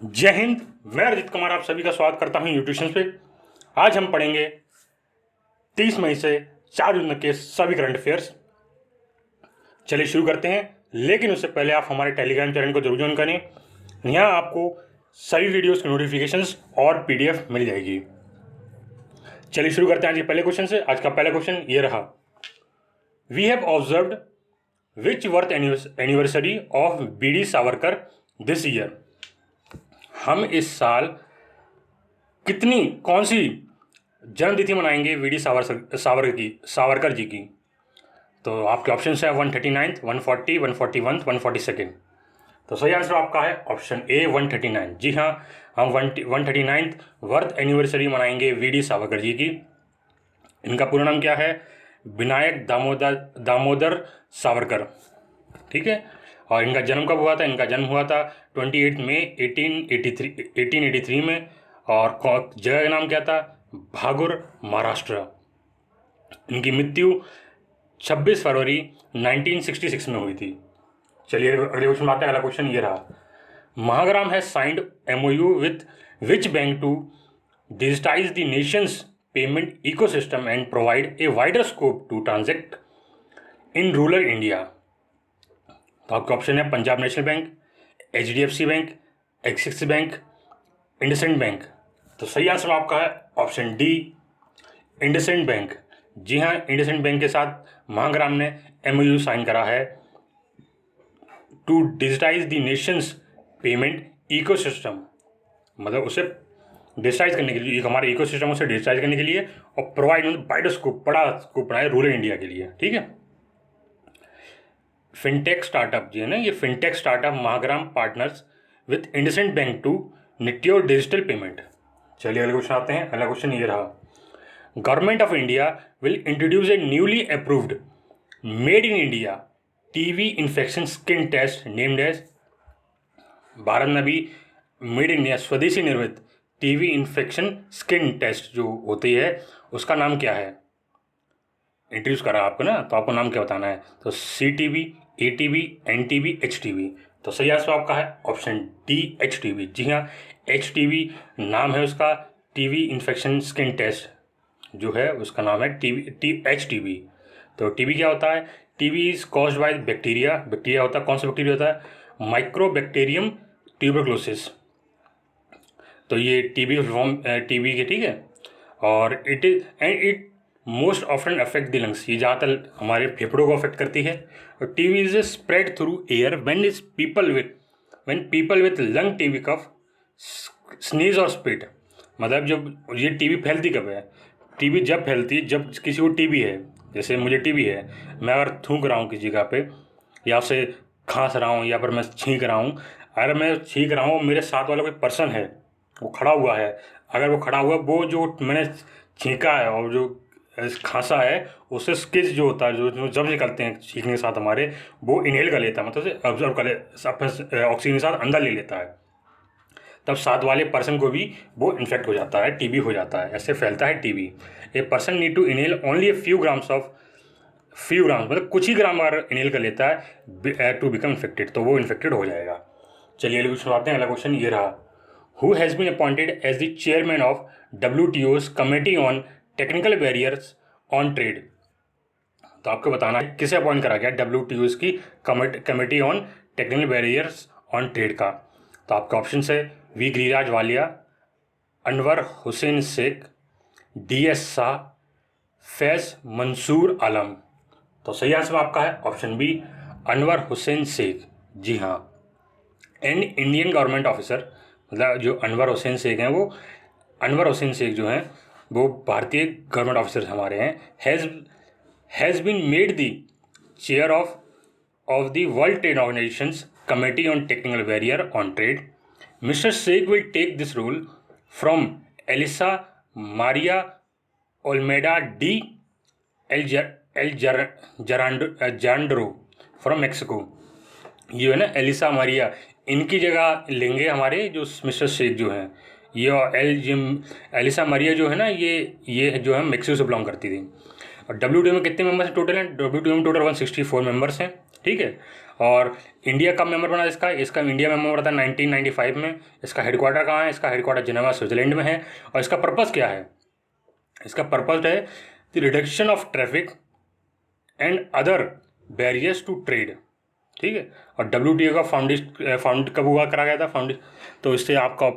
जय हिंद। मैं अरिजीत कुमार आप सभी का स्वागत करता हूं न्यूट्रिशन पे। आज हम पढ़ेंगे 30 मई से 4 जून तक के सभी करंट अफेयर्स। चलिए शुरू करते हैं, लेकिन उससे पहले आप हमारे टेलीग्राम चैनल को जरूर ज्वाइन करें। यहाँ आपको सभी वीडियोस की नोटिफिकेशंस और पीडीएफ मिल जाएगी। चलिए शुरू करते हैं आज के पहले क्वेश्चन से। आज का पहला क्वेश्चन ये रहा, we have observed which birth anniversary of BD Savarkar this year. हम इस साल कौन सी जन्मतिथि मनाएंगे वीडी सावरकर जी की। तो आपके ऑप्शन है 139, 140, 141, 142। तो सही आंसर आपका है ऑप्शन ए 139। जी हाँ, हम 139 बर्थ एनिवर्सरी मनाएंगे वीडी सावरकर जी की। इनका पूरा नाम क्या है? विनायक दामोदर सावरकर। ठीक है। और इनका जन्म कब हुआ था? इनका जन्म हुआ था 28 मई 1883 में। और जगह का नाम क्या था? भागुर, महाराष्ट्र। इनकी मृत्यु 26 फरवरी 1966 में हुई थी। चलिए अगले क्वेश्चन में आते हैं। अगला क्वेश्चन ये रहा, Mahagram has signed MOU with which bank to digitise the Nations payment ecosystem and provide a wider scope to transact in rural India. तो आपका ऑप्शन है Punjab national bank, HDFC bank, Axis bank, IndusInd bank. तो सही आंसर आपका है option D, IndusInd bank. जी हाँ, IndusInd bank के साथ महाग्राम ने MOU साइन करा है to digitise the Nations payment ecosystem, मतलब उसे डिजिटाइज करने के लिए, हमारे इकोसिस्टम उसे डिजिटाइज करने के लिए, और प्रोवाइड वाइडर स्कोप, बड़ा स्कोप बनाए रूरल इंडिया के लिए। ठीक है। फिनटेक स्टार्टअप जो है ना, ये fintech startup Mahagram partners with IndusInd bank to nurture digital payment. चलिए अगले क्वेश्चन आते हैं। अगला क्वेश्चन ये रहा, government of India will introduce a newly approved made in India TB infection skin test named एज। भारत में भी मेड इन इंडिया, स्वदेशी निर्मित टीबी इन्फेक्शन स्किन टेस्ट जो होती है उसका नाम क्या है? इंट्रोड्यूस करा आपको ना, तो आपको नाम क्या बताना है। तो CTB, ATB, NTB, HTB। तो सही आंसर आपका है ऑप्शन डी, HTB। जी हाँ, HTB नाम है उसका, टीबी इन्फेक्शन स्किन टेस्ट जो है उसका नाम है HTB। तो टीबी क्या होता है? TB is caused by bacteria. Bacteria होता है, कौन सा बैक्टीरिया होता है? Mycobacterium tuberculosis. तो ये टीबी फॉर्म टीबी के, ठीक है। और it most often affect the lungs, ये ज़्यादातर हमारे फेफड़ों को अफेक्ट करती है। और TB is spread through air when people with lung TB cough sneeze और स्पिट। मतलब जब ये टीबी फैलती कब है? टीबी जब फैलती है जब किसी को टीबी है, जैसे मुझे टीबी है, मैं अगर थूक रहा हूँ किसी जगह पे, या उससे खांस रहा हूँ, या फिर मैं छींक रहा हूँ, अगर मैं छींक रहा हूँ, मेरे साथ वाला कोई पर्सन है वो खड़ा हुआ है, अगर वो खड़ा हुआ, वो जो मैंने छींका है और जो खांसा है, उससे स्किज जो होता है, जो जब निकलते हैं छींकने के साथ हमारे, वो इनहेल कर लेता है, मतलब से ऑब्जर्व कर ले, ऑक्सीजन के साथ अंदर ले लेता है। तब साथ वाले पर्सन को भी वो इन्फेक्ट हो जाता है, टीबी हो जाता है, ऐसे फैलता है TB. A person need to inhale only a few grams, मतलब कुछ ही ग्राम अगर इनहेल कर लेता है टू बिकम इन्फेक्टेड, तो वो इन्फेक्टेड हो जाएगा। चलिए अगले क्वेश्चन आते हैं। अगला क्वेश्चन ये रहा, who has been appointed as the chairman of WTO's committee on technical barriers on trade. तो आपको बताना है किसे अपॉइंट करा गया WTO's की committee on technical barriers on trade का। तो आपका ऑप्शन है वी गिरिराज वालिया, अनवर हुसैन शेख, DS शाह, फैज मंसूर आलम। तो सही आंसर आपका है ऑप्शन बी, अनवर हुसैन शेख। जी हाँ, एंड इंडियन गवर्नमेंट ऑफिसर, मतलब जो अनवर हुसैन शेख हैं, वो अनवर हुसैन शेख जो हैं वो भारतीय गवर्नमेंट ऑफिसर हमारे हैं, has been made the chair of the world trade organisations committee on technical barrier on trade. Mister Sheikh will take this role from Elisa Maria Olmeda de Alejandro from Mexico. ये है ना Elisa Maria, इनकी जगह लेंगे हमारे जो mister Sheikh जो हैं। ये एलिसा मारिया जो है ना, ये जो है मैक्सिको से बिलोंग करती थी। और WTO में कितने मेंबर्स हैं टोटल हैं? WTO में टोटल 164 मेंबर्स हैं। ठीक है। और इंडिया कब मेंबर बना इसका इंडिया मेंबर बना था 1995 में। इसका हेडक्वार्टर कहाँ है? इसका हेडक्वार्टर जिनेवा स्विट्जरलैंड में है। और इसका पर्पज़ क्या है? इसका पर्पज़ है the reduction of traffic and other barriers to trade, ठीक है। और WTO का फाउंड कब हुआ करा गया था तो इससे आपका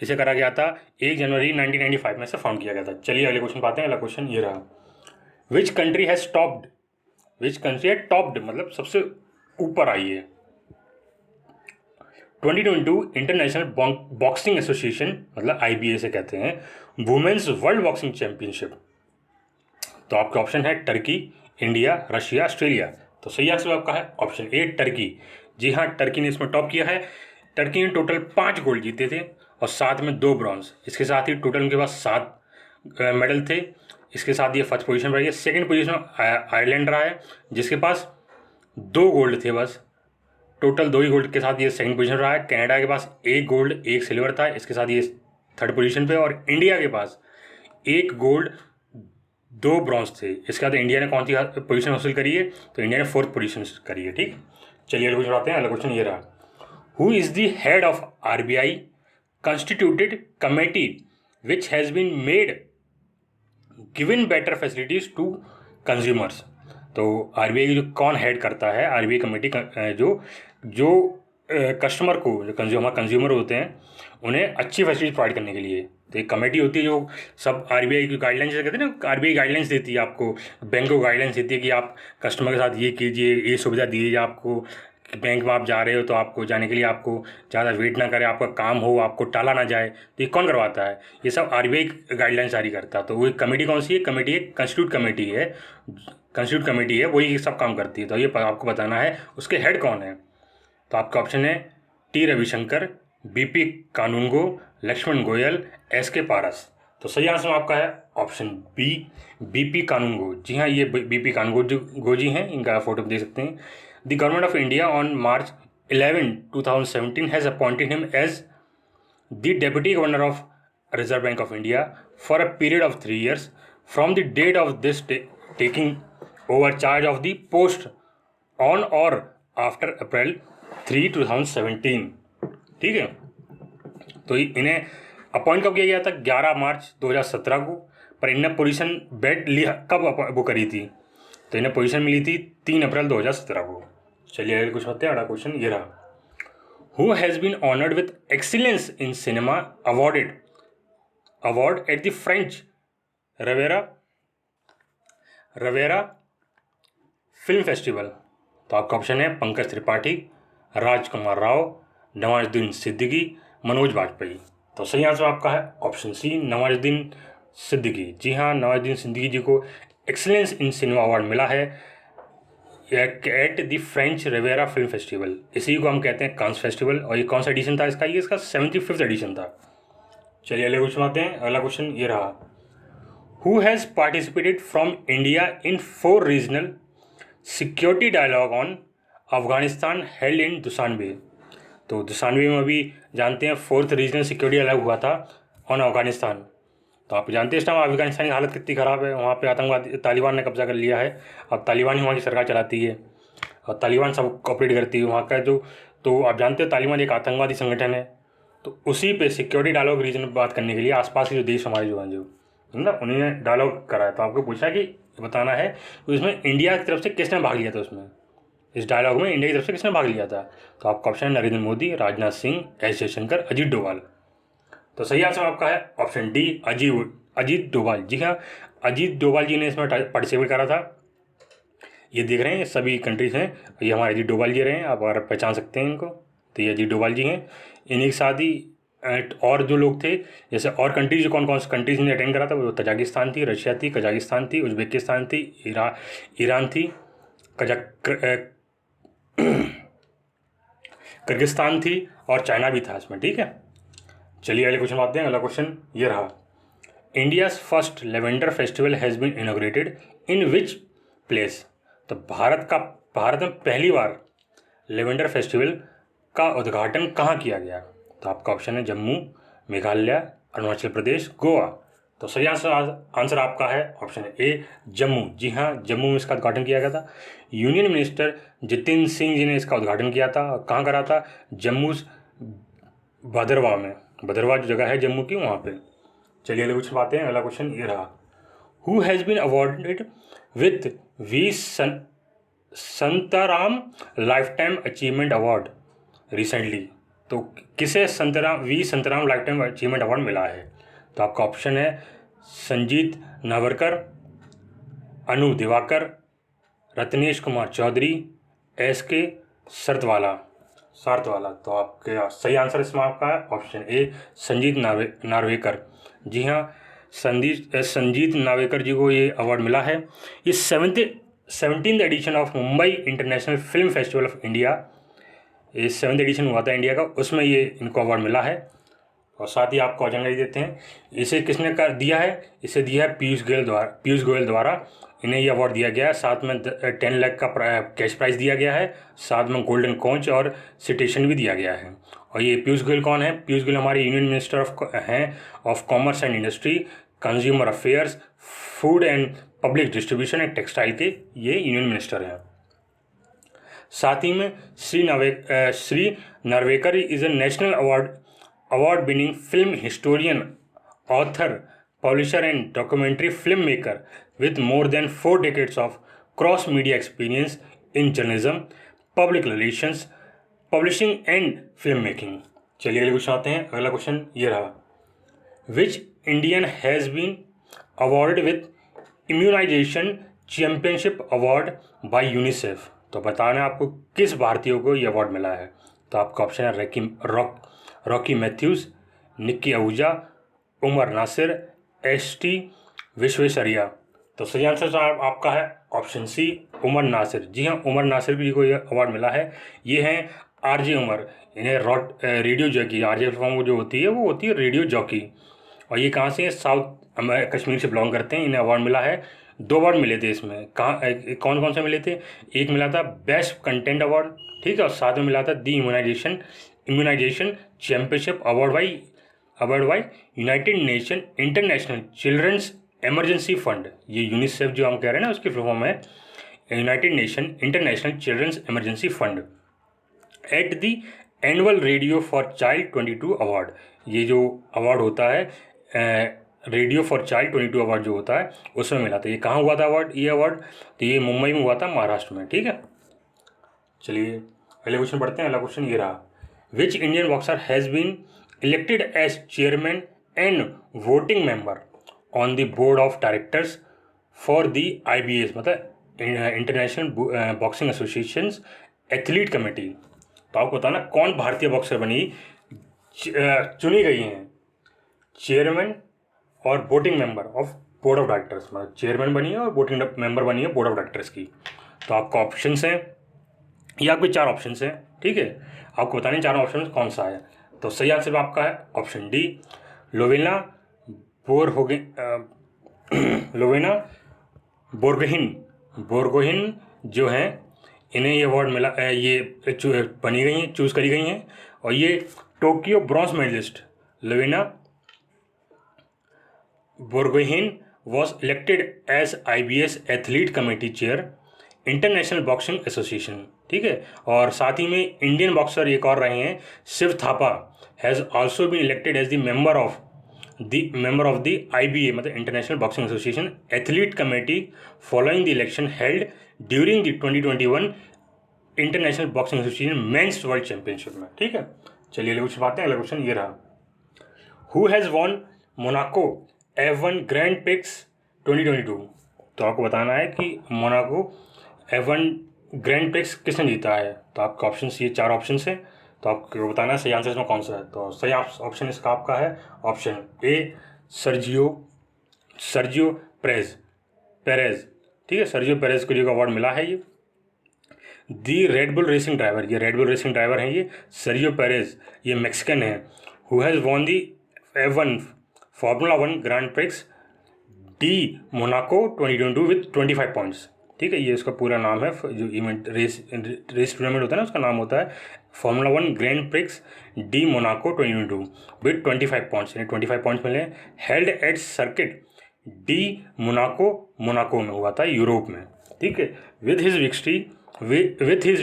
इसे करा गया था 1 जनवरी 1995 में से फाउंड किया गया था। चलिए अगले क्वेश्चन पाते हैं। अगला क्वेश्चन ये रहा, विच कंट्री है टॉप्ड मतलब सबसे ऊपर आई है 2022 इंटरनेशनल बॉक्सिंग एसोसिएशन मतलब IBA से कहते हैं वुमेन्स वर्ल्ड बॉक्सिंग चैंपियनशिप। तो आपका ऑप्शन है टर्की, इंडिया, रशिया, ऑस्ट्रेलिया। तो सही आंसर आपका है ऑप्शन ए टर्की। जी हाँ, टर्की ने इसमें टॉप किया है। टर्की ने टोटल 5 गोल्ड जीते थे और साथ में 2 ब्रॉन्ज। इसके साथ ही टोटल उनके पास 7 मेडल थे। इसके साथ ये फर्स्ट पोजीशन पर रही है। सेकेंड पोजीशन आयरलैंड रहा है जिसके पास 2 गोल्ड थे बस। टोटल 2 ही गोल्ड के साथ ये सेकंड पोजीशन रहा है। कनाडा के पास 1 गोल्ड 1 सिल्वर था, इसके साथ ये थर्ड पोजीशन पे। और इंडिया के पास 1 गोल्ड 2 ब्रॉन्ज थे। इसके बाद इंडिया ने कौन सी पोजीशन हासिल करी है? तो इंडिया ने 4th पोजीशन करी है, ठीक। चलिए अगले क्वेश्चन आते हैं। अगला क्वेश्चन ये रहा, who is the head of RBI constituted committee which has been made given better facilities to consumers. तो RBI की जो कौन हेड करता है, RBI कमेटी जो कस्टमर को, जो कंज्यूमर होते हैं उन्हें अच्छी फैसिलिटी प्रोवाइड करने के लिए। तो एक कमेटी होती है जो सब RBI की गाइडलाइंस कहते हैं ना, RBI गाइडलाइंस देती है आपको, बैंक को गाइडलाइंस देती है कि आप कस्टमर के साथ ये कीजिए, ये सुविधा दीजिए आपको। बैंक में आप जा रहे हो तो आपको जाने के लिए आपको ज़्यादा वेट ना करें, आपका काम हो, आपको टाला ना जाए। तो ये कौन करवाता है? ये सब RBI गाइडलाइंस जारी करता है। तो वो कमेटी कौन सी है? कमेटी एक कंस्टिट्यूट कमेटी है, वही सब काम करती है। तो ये आपको बताना है उसके हेड कौन है। तो आपका ऑप्शन है T रविशंकर, BP कानूनगो, लक्ष्मण गोयल, SK पारस। तो सही आंसर आपका है ऑप्शन बी BP कानूनगो। जी हाँ, ये BP कानूनगो जी हैं, इनका फोटो देख सकते हैं। The government of India on March 11, 2017 has appointed him as the deputy governor of reserve bank of India for a period of 3 years from the date of this taking over charge of the post on और after April 3, 2017, ठीक है। तो इन्हें appoint कब किया गया था? 11 मार्च 2017 को। पर इन्हें पोजीशन बेड लिया कब वो करी थी? तो इन्हें पोजीशन मिली थी 3 अप्रैल 2017 को। चलिए अगले कुछ होते हैं। अगला क्वेश्चन ये रहा, who has been honoured with excellence in cinema award at the French Riviera film festival. तो आपका ऑप्शन है पंकज त्रिपाठी, राजकुमार राव, नवाजुद्दीन सिद्दीकी, मनोज वाजपेयी। तो सही आंसर आपका है ऑप्शन सी नवाजुद्दीन सिद्दीकी। जी हाँ, नवाजुद्दीन सिद्दीकी जी को एक्सीलेंस इन सिनेमा अवार्ड मिला है at the French Riviera film festival. इसी को हम कहते हैं कांस फेस्टिवल। और ये कौन सा एडिशन था इसका? ये इसका 75th एडिशन था। चलिए अगले क्वेश्चन आते हैं। अगला क्वेश्चन ये रहा, who has participated from India in 4 regional security dialogue on Afghanistan held in Dushanbe. तो दुशानबे में अभी जानते हैं 4th रीजनल सिक्योरिटी डायलॉग हुआ था ऑन अफगानिस्तान। तो आप जानते हैं इस टाइम अफगानिस्तान की हालत कितनी ख़राब है। वहाँ पे आतंकवादी तालिबान ने कब्जा कर लिया है। अब तालिबान ही वहाँ की सरकार चलाती है और तालिबान सब कॉपरेट करती है वहाँ का जो। तो आप जानते हैं तालिबान एक आतंकवादी संगठन है। तो उसी पे सिक्योरिटी डायलॉग रीजन में बात करने के लिए आसपास के जो देश हमारे जो हैं जो ना उन्होंने डायलॉग करा है। तो आपको पूछा कि बताना है तो इसमें इंडिया की तरफ से किसने भाग लिया था, उसमें इस डायलॉग में इंडिया की तरफ से किसने भाग लिया था? तो आपका ऑप्शन है नरेंद्र मोदी, राजनाथ सिंह, S जयशंकर, अजीत डोभाल। तो सही आंसर आपका है ऑप्शन डी अजीत डोभाल। जी हाँ, अजीत डोभाल जी ने इसमें पार्टिसिपेट करा था। ये देख रहे हैं सभी कंट्रीज हैं, ये हमारे अजीत डोभाल जी रहे हैं, आप अगर पहचान सकते हैं इनको। तो ये अजीत डोभाल जी हैं। इन्हीं के साथ ही और जो लोग थे, जैसे और कंट्रीज जो कौन सी कंट्रीज ने अटेंड करा था, वो तजाकिस्तान थी, रशिया थी, कजाकिस्तान थी, उज्बेकिस्तान थी, ईरान थी, किर्गिस्तान थी और चाइना भी था इसमें, ठीक है। चलिए अगले क्वेश्चन आते हैं। अगला क्वेश्चन ये रहा, India's first lavender festival has been inaugurated in which place. तो भारत में पहली बार लेवेंडर फेस्टिवल का उद्घाटन कहाँ किया गया? तो आपका ऑप्शन है जम्मू, मेघालय, अरुणाचल प्रदेश, गोवा। तो सही आंसर आपका है ऑप्शन ए जम्मू। जी हाँ, जम्मू में इसका उद्घाटन किया गया था। यूनियन मिनिस्टर जितेंद्र सिंह जी ने इसका उद्घाटन किया था। कहाँ करा था? जम्मू भदरवा में। भदरवा जो जगह है जम्मू की, वहाँ पे। चलिए अगले क्वेश्चन आते हैं। अगला क्वेश्चन ये रहा, who has been awarded with V Santaram lifetime achievement award recently. तो किसे Santaram lifetime achievement award मिला है? तो आपका ऑप्शन है संजीत नावरकर, अनु दिवाकर, रत्नेश कुमार चौधरी, SK सार्थवाला। तो आपके सही आंसर इसमें आपका है ऑप्शन ए संजीत नार्वेकर। जी हाँ, संजीत नार्वेकर जी को ये अवार्ड मिला है। ये 17th edition of Mumbai international film festival of India, ये 7th एडिशन हुआ था इंडिया का, उसमें ये इनको अवार्ड मिला है। और साथ ही आपको जानकारी देते हैं, इसे किसने कर दिया है? इसे दिया है पीयूष गोयल द्वारा इन्हें ये अवार्ड दिया गया है। साथ में 10 लाख का कैश प्राइज़ दिया गया है, साथ में गोल्डन कॉन्च और सिटेशन भी दिया गया है। और ये पीयूष गोयल कौन है? पीयूष गोयल हमारे यूनियन मिनिस्टर हैं of commerce and industry, consumer affairs, food and public distribution and textile के ये यूनियन मिनिस्टर हैं। साथ ही में Shri Narvekar is a national award winning film historian, author, publisher and documentary film maker with more than 4 decades of cross-media experience in journalism, public relations, publishing and filmmaking। चलिए अगले question आते हैं। अगला क्वेश्चन ये रहा, which Indian has been awarded with immunization championship award by UNICEF. तो बताना आपको किस भारतीय को ये अवार्ड मिला है। तो आपका ऑप्शन है Rocky Mathews, Nikki Ahuja, Umar Nasir, ST Visvesvaraya. तो सही आंसर आपका है ऑप्शन सी उमर नासिर। जी हाँ, उमर नासिर जी को यह अवार्ड मिला है। ये हैं RJ उमर, इन्हें रेडियो जॉकी, RJ फॉर्म जो होती है वो होती है रेडियो जॉकी। और ये कहाँ से है? साउथ कश्मीर से बिलोंग करते हैं। इन्हें अवार्ड मिला है, 2 अवार्ड मिले थे इसमें। कौन कौन से मिले थे? एक मिला था बेस्ट कंटेंट अवार्ड, ठीक है, और साथ में मिला था the immunisation championship award by United Nation International Children's Emergency Fund. ये यूनिसेफ जो हम कह रहे हैं ना, उसकी फुल फॉर्म है United Nation International Children's Emergency Fund. At the annual radio for child 22 award, ये जो अवार्ड होता है रेडियो फॉर चाइल्ड 22 अवार्ड जो होता है उसमें मिला था। ये कहाँ हुआ था अवार्ड? ये अवार्ड तो ये मुंबई में हुआ था, महाराष्ट्र में। ठीक है, चलिए अगले क्वेश्चन पढ़ते हैं। अगला क्वेश्चन ये रहा, which Indian boxer has been elected as chairman and voting member on the board of directors for the IBA, मतलब international boxing association athlete committee. तो आपको बताना कौन भारतीय बॉक्सर चुनी गई हैं चेयरमैन और voting member of board of directors, मतलब चेयरमैन बनी है और वोटिंग मेंबर बनी है बोर्ड ऑफ डायरेक्टर्स की। तो आपका ऑप्शंस हैं, ये आपके 4 ऑप्शंस हैं। ठीक है, आपको बताने 4 ऑप्शन कौन सा है। तो सही आंसर आपका है ऑप्शन डी लोवेना बोरगोहिन जो हैं, इन्हें ये अवार्ड मिला, ये बनी गई हैं, चूज़ करी गई हैं। और ये Tokyo bronze medallist Lovlina Borgohain was elected as IBS athlete committee chair International boxing Association. ठीक है, और साथ ही में इंडियन बॉक्सर एक और रहे हैं Shiva Thapa, has also been elected as the member of the IBA, मतलब international boxing association athlete committee following the election held during the 2021 international boxing association men's world championship में। ठीक है, चलिए अगले क्वेश्चन बात हैं। अगला क्वेश्चन ये रहा, who has won Monaco F1 grand prix 2022। तो आपको बताना है कि मोनाको F1 ग्रैंड प्रिक्स किसने जीता है। तो आपका ऑप्शन ये 4 ऑप्शन है, तो आपको बताना है सही आंसर इसमें कौन सा है। तो सही ऑप्शन इसका आपका है ऑप्शन ए सर्जियो पेरेज। ठीक है, सर्जियो पेरेज को जो अवार्ड मिला है ये दी रेडबुल रेसिंग ड्राइवर, ये रेडबुल रेसिंग ड्राइवर हैं ये सर्जियो पेरेज, ये मैक्सिकन है। Who has won the F1 Formula 1 Grand Prix de Monaco 2022 with 25 points. ठीक है, ये इसका पूरा नाम है। जो इवेंट रेस टूर्नामेंट होता है ना, उसका नाम होता है Formula 1 Grand Prix de Monaco 2022 with 25 points, यानी 25 पॉइंट्स मिले। Held at Circuit de Monaco में हुआ था, यूरोप में। ठीक है, with his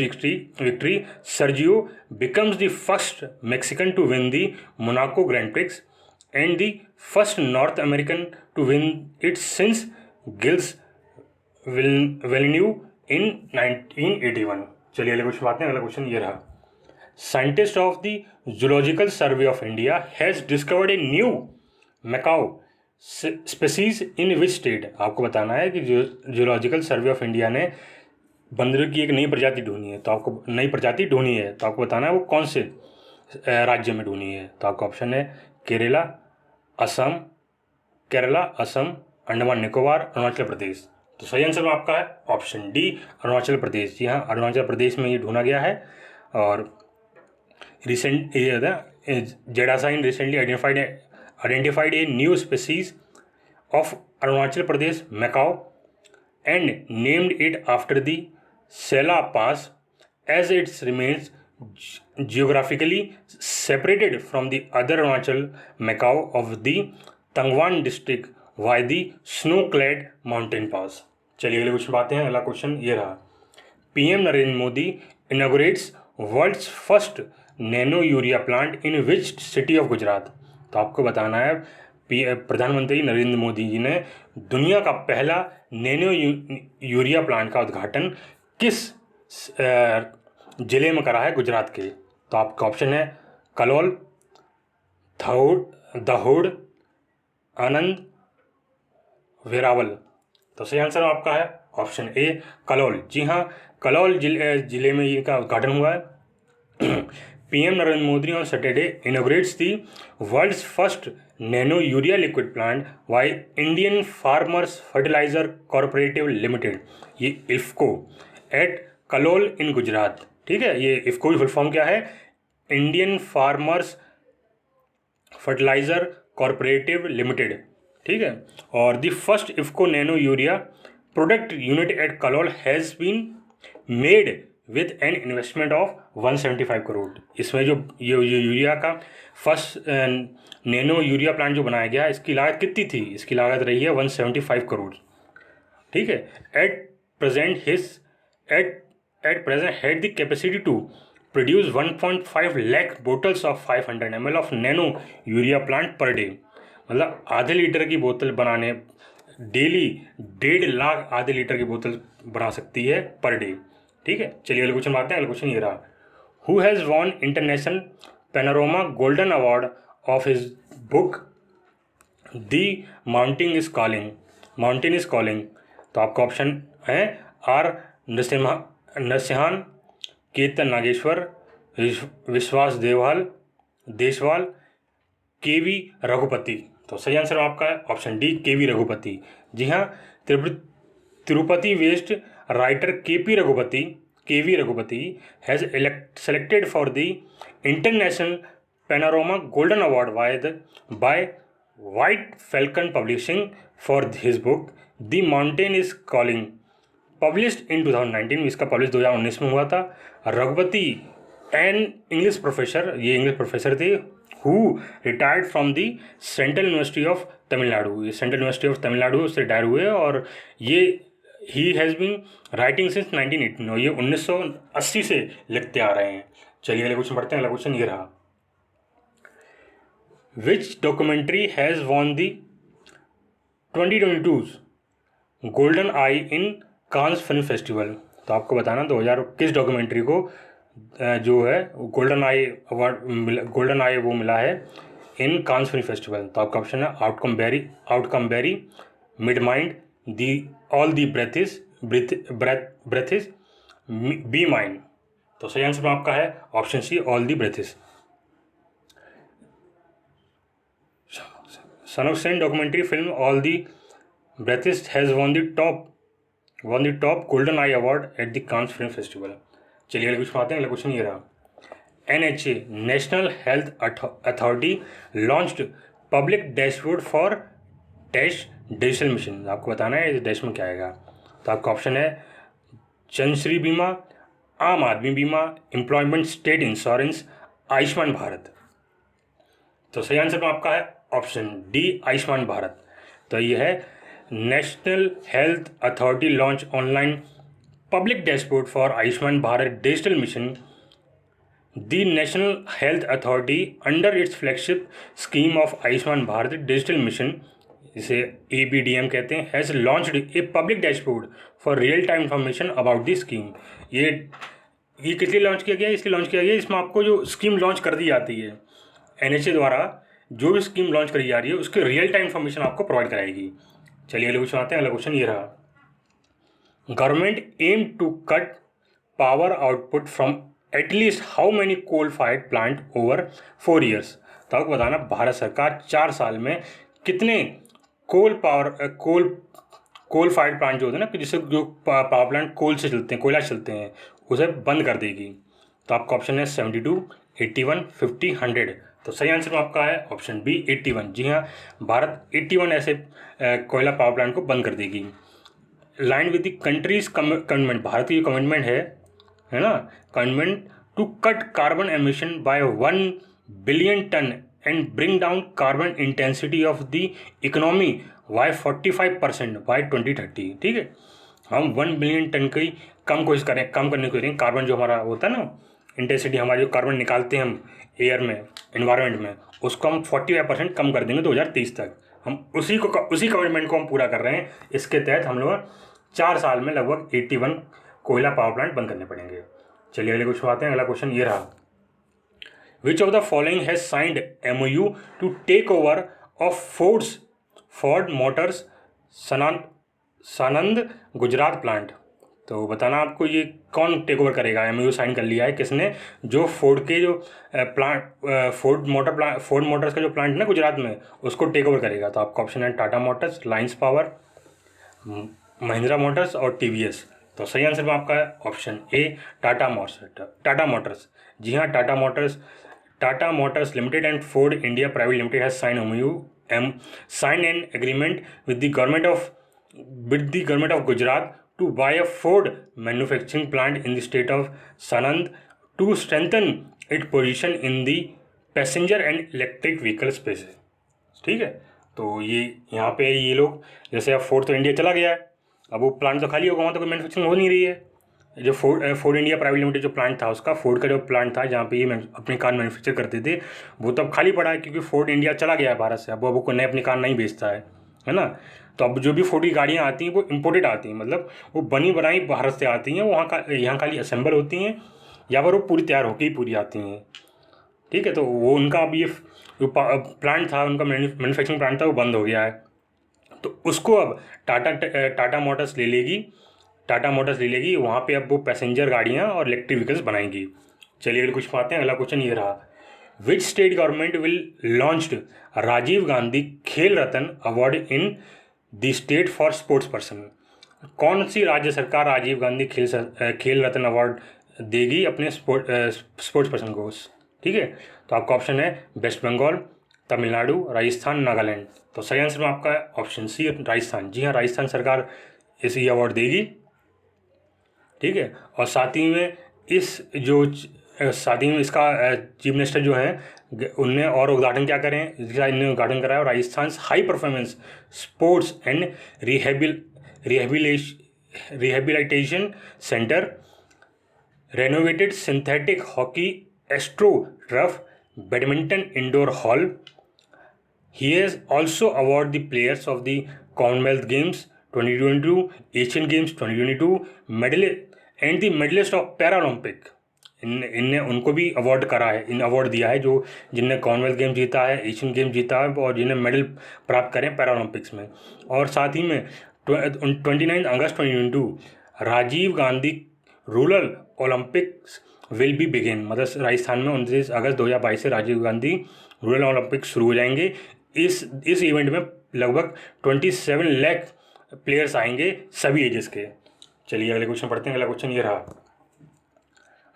victory Sergio becomes the first Mexican to win the Monaco Grand Prix and the first North American to win it since Gilles Villeneuve in 1981। चलिए अगले question आते हैं। अगला क्वेश्चन ये रहा, scientist of the zoological survey of India has discovered a new Macau species in which state. आपको बताना है कि जूलॉजिकल सर्वे ऑफ इंडिया ने बंदरों की एक नई प्रजाति ढूंढी है, तो आपको बताना है वो कौन से राज्य में ढूंढी है। तो आपका ऑप्शन है केरला, असम, अंडमान निकोबार, अरुणाचल प्रदेश। तो सही आंसर आपका है ऑप्शन डी, अरुणाचल प्रदेश। जी हाँ, अरुणाचल प्रदेश में ये ढूंढा गया है। और ZSI recently identified a new species of Arunachal Pradesh macaque and named it after the Sela Pass as it remains geographically separated from the other Arunachal Macao of the Tangwan district by the snow-clad mountain pass। चलिए अगले question बातें हैं। अगला question ये रहा, PM Narendra Modi inaugurates world's first nano urea plant in which city of Gujarat. तो आपको बताना है प्रधानमंत्री नरेंद्र मोदी जी ने दुनिया का पहला नैनो यूरिया प्लांट का उद्घाटन किस जिले में करा है गुजरात के। तो आपका ऑप्शन है कलोल, दहोड़, आनंद, वेरावल। तो सही आंसर आपका है ऑप्शन ए कलोल। जी हाँ, कलोल जिले में इनका उद्घाटन हुआ है। PM Narendra Modi on Saturday inaugurates the world's first nano urea liquid plant by Indian farmers fertiliser cooperative limited, ये इफ्को, एट कलोल इन गुजरात। ठीक है, ये इफ्को की फुल फॉर्म क्या है, Indian farmers fertiliser cooperative limited. ठीक है, और the first IFFCO nano urea product unit at Kalol has been made with an investment of 175 crore. इसमें जो ये यूरिया का फर्स्ट नैनो यूरिया प्लांट जो बनाया गया, इसकी लागत कितनी थी, इसकी लागत रही है 175 करोड़। ठीक है, at present had the capacity to produce 1.5 lakh bottles of 500 ml of nano urea plant per day. मतलब आधे लीटर की बोतल बनाने डेली 1.5 लाख आधे लीटर की बोतल बना सकती है पर डे। ठीक है, चलिए अगले क्वेश्चन आते हैं। अगला क्वेश्चन ये रहा, who has won international panorama golden award of his book the mountain is calling. तो आपका ऑप्शन है आर नरसिंहन, केतन नागेश्वर, विश्वास देशवाल, केवी रघुपति। तो सही आंसर आपका है ऑप्शन डी केवी रघुपति। जी हाँ, Tirupati west writer KV Raghupathi has selected for the International Panorama Golden Award by White Falcon Publishing for his book The Mountain is Calling, published in 2019। इसका पब्लिश 2019 में हुआ था। रघुपति एन इंग्लिश प्रोफेसर, ये English professor थे, who retired from the central university of Tamil Nadu. ये central university of Tamil Nadu से retire हुए और ये ही हैज़ बीन राइटिंग सिंस 1918, और ये 1980 से लिखते आ रहे हैं। चलिए अगले क्वेश्चन पढ़ते हैं। अगला क्वेश्चन ये रहा, which documentary has won the 2022 Golden Eye in Cannes film festival. तो आपको बताना 2000 किस डॉक्यूमेंट्री को जो है गोल्डन आई वो मिला है इन कांस फिल्म फेस्टिवल। तो आपका ऑप्शन है outcome berry, mid mind, all the breathes, B mind. तो सही आंसर आपका है option C all the breathes. Shaunak Sen documentary film all the breathes has won the top Golden Eye award at the Cannes film festival. चलिए अगले question आते हैं। अगला question ये रहा, NHA national health authority launched public dashboard for dash digital mission. आपको बताना है इस डैश में क्या आएगा। तो आपका ऑप्शन है जनश्री बीमा, आम आदमी बीमा, employment state insurance, Ayushman Bharat. तो सही आंसर में आपका है ऑप्शन डी, आयुष्मान भारत। तो ये है national health authority launch online public dashboard for Ayushman Bharat digital mission. The national health authority under its flagship scheme of Ayushman Bharat digital mission, इसे ABDM कहते हैं, has launched a public dashboard for real time information about the scheme. ये किस लिए launch किया गया है? इसलिए लॉन्च किया गया है, इसमें आपको जो स्कीम लॉन्च कर दी जाती है NHA द्वारा, जो भी स्कीम लॉन्च करी जा रही है उसकी रियल टाइम इंफॉर्मेशन आपको प्रोवाइड कराएगी। चलिए अगले क्वेश्चन आते हैं। अगला क्वेश्चन ये रहा, government aim to cut power output from at least how many coal fired plant over 4 years। तो आपको बताना भारत सरकार 4 साल में कितने कोल फायर्ड प्लांट जो होते हैं ना, जिससे जो पावर प्लांट कोल से चलते हैं, कोयला से चलते हैं, उसे बंद कर देगी। तो आपका ऑप्शन है 72, 81, 50, 100। तो सही आंसर में आपका है ऑप्शन बी, 81। जी हाँ, भारत 81 ऐसे कोयला पावर प्लांट को बंद कर देगी। Line with the country's commitment, Bharat की कमिटमेंट है ना, commitment to cut carbon emission by 1 billion ton and bring down carbon intensity of the economy by 45% by 2030। ठीक है, हम 1 बिलियन टन की कम करने की कोशिश करें। कार्बन जो हमारा होता है ना, इंटेंसिटी, हमारी जो कार्बन निकालते हैं हम एयर में, एनवायरनमेंट में, उसको हम 45% कम कर देंगे 2030 तक। हम उसी कमिटमेंट को हम पूरा कर रहे हैं। इसके तहत हम लोग 4 साल में लगभग 81 कोयला पावर प्लांट बंद करने पड़ेंगे। चलिए अगले क्वेश्चन आते हैं। अगला क्वेश्चन ये रहा, which of the following has signed MOU to take over of Ford Motors Sanand Gujarat plant. तो बताना आपको ये कौन टेक ओवर करेगा, MOU साइन कर लिया है किसने, जो फोर्ड के जो फोर्ड मोटर्स का जो प्लांट है ना गुजरात में, उसको टेक ओवर करेगा। तो आपका ऑप्शन है Tata Motors, Reliance power, Mahindra Motors और TVS। तो सही आंसर में आपका है ऑप्शन ए, टाटा मोटर्स। जी हाँ, Tata Motors limited and Ford India private limited has sign an agreement with the government of Gujarat to buy a Ford manufacturing plant in the state of Sanand to strengthen its position in the passenger and electric vehicle space। ठीक है, तो ये यहाँ पे ये लोग, जैसे अब फोर्ड तो इंडिया चला गया है, अब वो प्लांट तो खाली होगा, वहाँ तो कोई मैन्युफैक्चरिंग हो नहीं रही है। जो फोर्ड इंडिया प्राइवेट लिमिटेड जो प्लांट था, उसका फोर्ड का जो प्लांट था जहाँ पे ये अपनी कार मैन्युफैक्चर करते थे, वो तो अब खाली पड़ा है, क्योंकि फोर्ड इंडिया चला गया है भारत से। अब वो कोई नई अपनी कार नहीं बेचता है ना। तो अब जो भी फोर्ड की गाड़ियाँ आती हैं वो इम्पोर्टेड आती हैं, मतलब वो बनी बनाई भारत से आती हैं, यहाँ खाली असेंबल होती हैं, या फिर वो पूरी तैयार होकर ही पूरी आती हैं। ठीक है, तो वो उनका अब ये जो प्लांट था, उनका मैन्युफैक्चरिंग प्लांट था, वो बंद हो गया है। तो उसको अब टाटा मोटर्स ले लेगी, वहाँ पे अब वो पैसेंजर गाड़ियाँ और इलेक्ट्रिक व्हीकल्स बनाएंगी। चलिए अगले कुछ पाते हैं। अगला क्वेश्चन ये रहा, which state government will launched Rajiv Gandhi Khel Ratna award in the state for sports person. कौन सी राज्य सरकार राजीव गांधी खेल रत्न अवार्ड देगी अपने स्पोर्ट्स पर्सन को? ठीक है, तो आपका ऑप्शन है वेस्ट बंगाल, तमिलनाडु, राजस्थान, नागालैंड। तो सही आंसर में आपका ऑप्शन सी, राजस्थान। जी हाँ, राजस्थान सरकार इसे अवार्ड देगी। ठीक है, और साथ ही में इसका चीफ मिनिस्टर जो हैं उनने और उद्घाटन क्या करें, इन्होंने उद्घाटन कराया Rajasthan high performance sports and rehabilitation centre, renovated synthetic hockey astro turf, badminton indoor hall. He has also awarded the players of the Commonwealth Games 2022, Asian Games 2022, and the medalist of Paralympic। इनने उनको भी award करा है, award दिया है, जिनने Commonwealth game जीता है, एशियन गेम जीता है, और जिन्हें मेडल प्राप्त करें पैरालंपिक्स में। और साथ ही में 29 अगस्त 2022 Rajiv Gandhi rural olympics will be begin, मतलब राजस्थान में 29 अगस्त 2022 से राजीव गांधी रूरल ओलंपिक्स शुरू हो जाएंगे। इस इवेंट में लगभग 27 लाख प्लेयर्स आएंगे सभी एजेस के। चलिए अगले क्वेश्चन पढ़ते हैं। अगला क्वेश्चन ये रहा,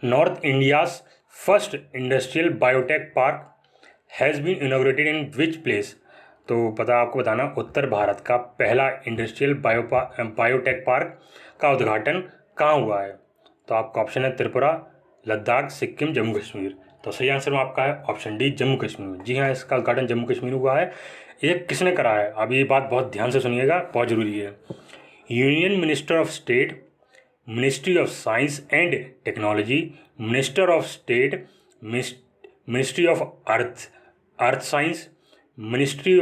north India's first industrial biotech park has been inaugurated in which place. तो आपको बताना उत्तर भारत का पहला इंडस्ट्रियल बायोटेक पार्क का उद्घाटन कहाँ हुआ है? तो आपका ऑप्शन है त्रिपुरा, लद्दाख, सिक्किम, जम्मू कश्मीर। तो सही आंसर में आपका है ऑप्शन डी, जम्मू कश्मीर में। जी हाँ, इसका उद्घाटन जम्मू कश्मीर हुआ है। ये किसने करा है? अब ये बात बहुत ध्यान से सुनिएगा, बहुत ज़रूरी है। Union minister of state, ministry of science and technology, minister of state, ministry of earth science, minister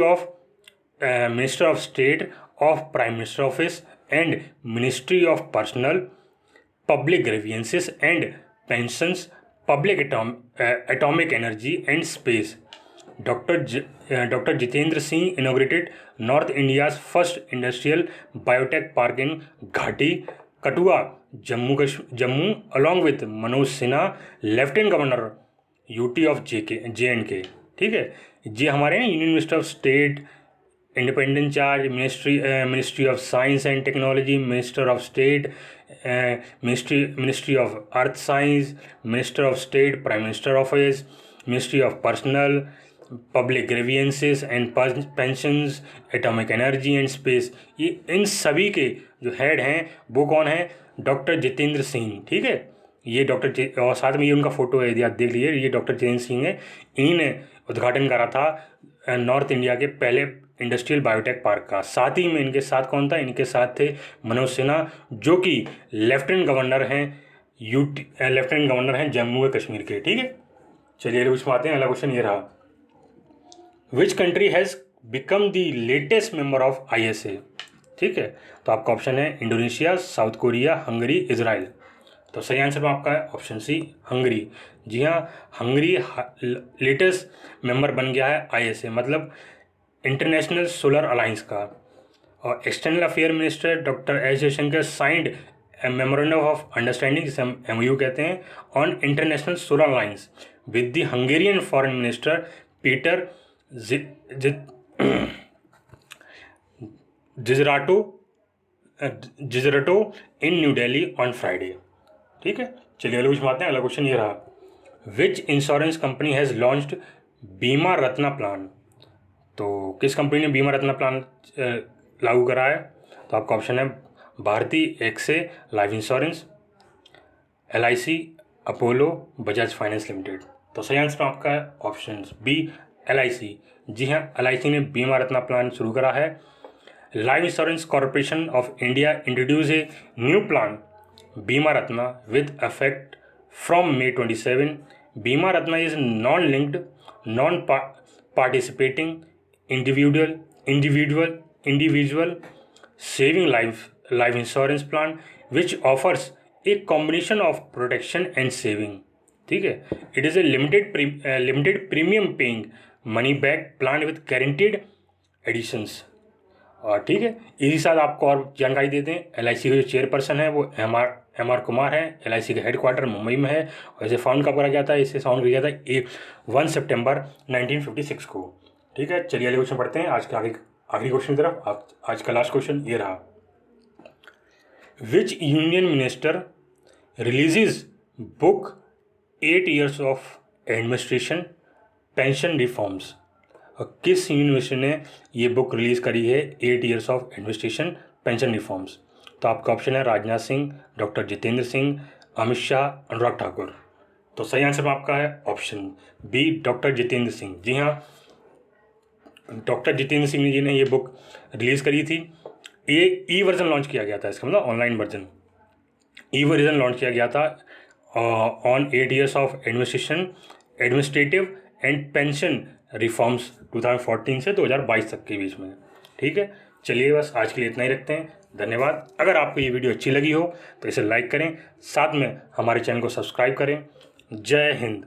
of state of prime minister office and ministry of personnel, public grievances and pensions, public atomic energy and space. Doctor Jitendra Singh inaugurated north India's first industrial biotech park in Ghati Kathua, Jammu along with Manoj Sinha, lieutenant governor UT of JNK। ठीक है, ये हमारे union minister of state, independent charge, ministry of science and technology, minister of state, ministry of earth science, minister of state, prime minister office, ministry of personnel, public grievances and pensions, atomic energy and space. ये इन सभी के जो head हैं वो कौन है? Doctor Jitendra Singh. ठीक है, ये और साथ में ये उनका फोटो है, यदि आप देख लीजिए, ये डॉक्टर जितेंद्र सिंह है। इन्हीं ने उद्घाटन करा था नॉर्थ इंडिया के पहले इंडस्ट्रियल बायोटेक पार्क का। साथ ही में इनके साथ कौन था? इनके साथ थे मनोज सिन्हा, जो कि लेफ्टिनेंट गवर्नर हैं जम्मू व कश्मीर के। ठीक है, चलिए अगले क्वेश्चन आते हैं। अगला क्वेश्चन ये रहा, which country has become the latest member of ISA? ठीक है, तो आपका ऑप्शन है Indonesia, south Korea, Hungary, Israel. तो सही आंसर में आपका है ऑप्शन सी, हंगरी। जी हाँ, हंगरी लेटेस्ट मेंबर बन गया है ISA, मतलब इंटरनेशनल सोलर अलायंस का। और external affair minister doctor S Jaishankar signed memorandum of understanding, जिसे हम MOU कहते हैं, on international solar alliance with the Hungarian foreign minister Peter Szijjarto in New Delhi on Friday. ठीक है, चलिए अगले क्वेश्चन आते हैं। अगला क्वेश्चन ये रहा, which insurance company has launched बीमा रत्ना प्लान? तो किस कंपनी ने बीमा रत्ना प्लान लागू करा है? तो आपका ऑप्शन है Bharatiya AXA life insurance, LIC, Apollo, Bajaj finance limited. तो सही आंसर आपका है ऑप्शन बी, LIC। जी हाँ, LIC ने बीमा रत्ना प्लान शुरू करा है। Life insurance corporation of India introduce a new plan Bima Ratna with effect from May 27। Bima Ratna is non linked, non participating individual saving life insurance plan which offers a combination of protection and saving। ठीक है, it is a limited premium paying money back plan with guaranteed additions. और ठीक है, इसी साथ आपको और जानकारी देते हैं, LIC के जो चेयरपर्सन है वो MR कुमार है। LIC का हेडक्वार्टर मुंबई में है। और इसे फाउंड कब करा गया था? इसे फाउंड किया गया था 1 सितंबर 1956 को। ठीक है, चलिए अगले क्वेश्चन पढ़ते हैं। आज का आखिरी क्वेश्चन की तरफ। आज का लास्ट क्वेश्चन ये रहा, विच union minister releases book 8 years of administration pension reforms? और किस यूनियन मिनिस्टर ने ये बुक रिलीज़ करी है 8 years of administration pension reforms? तो आपका ऑप्शन है राजनाथ सिंह, डॉक्टर जितेंद्र सिंह, अमित शाह, अनुराग ठाकुर। तो सही आंसर में आपका है option B, doctor Jitendra Singh. जी हाँ, डॉक्टर जितेंद्र सिंह जी ने ये बुक रिलीज़ करी थी। ये ई वर्जन लॉन्च किया गया था, इसका मतलब ऑनलाइन वर्जन ई वर्जन लॉन्च किया गया था on 8 years of administrative and pension reforms 2014 से 2022 तक के बीच में। ठीक है, चलिए बस आज के लिए इतना ही रखते हैं। धन्यवाद। अगर आपको ये वीडियो अच्छी लगी हो तो इसे लाइक करें, साथ में हमारे चैनल को सब्सक्राइब करें। जय हिंद।